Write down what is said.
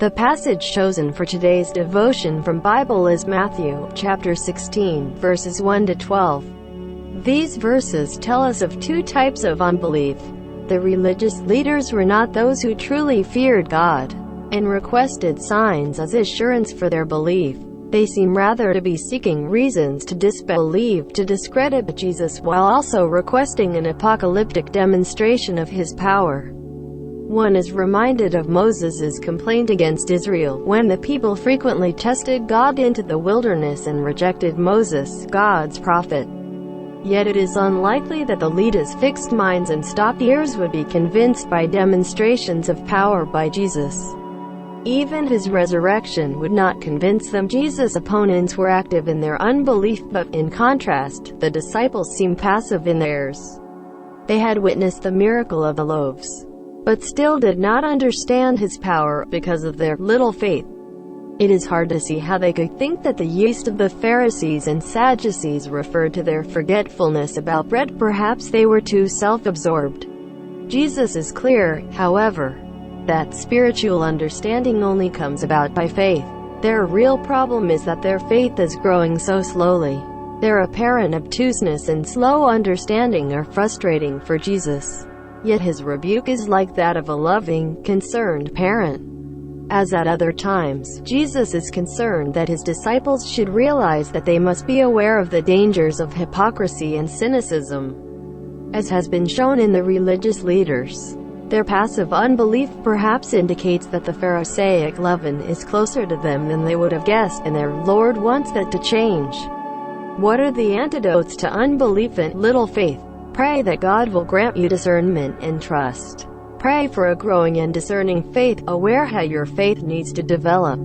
The passage chosen for today's devotion from Bible is Matthew, chapter 16, verses 1 to 12. These verses tell us of two types of unbelief. The religious leaders were not those who truly feared God, and requested signs as assurance for their belief. They seem rather to be seeking reasons to disbelieve, to discredit Jesus, while also requesting an apocalyptic demonstration of his power. One is reminded of Moses' complaint against Israel, when the people frequently tested God into the wilderness and rejected Moses, God's prophet. Yet it is unlikely that the leaders' fixed minds and stopped ears would be convinced by demonstrations of power by Jesus. Even his resurrection would not convince them. Jesus' opponents were active in their unbelief, but, in contrast, the disciples seem passive in theirs. They had witnessed the miracle of the loaves, but still did not understand his power, because of their little faith. It is hard to see how they could think that the yeast of the Pharisees and Sadducees referred to their forgetfulness about bread. Perhaps they were too self-absorbed. Jesus is clear, however, that spiritual understanding only comes about by faith. Their real problem is that their faith is growing so slowly. Their apparent obtuseness and slow understanding are frustrating for Jesus. Yet his rebuke is like that of a loving, concerned parent. As at other times, Jesus is concerned that his disciples should realize that they must be aware of the dangers of hypocrisy and cynicism, as has been shown in the religious leaders. Their passive unbelief perhaps indicates that the Pharisaic leaven is closer to them than they would have guessed, and their Lord wants that to change. What are the antidotes to unbelief and little faith? Pray that God will grant you discernment and trust. Pray for a growing and discerning faith, aware how your faith needs to develop.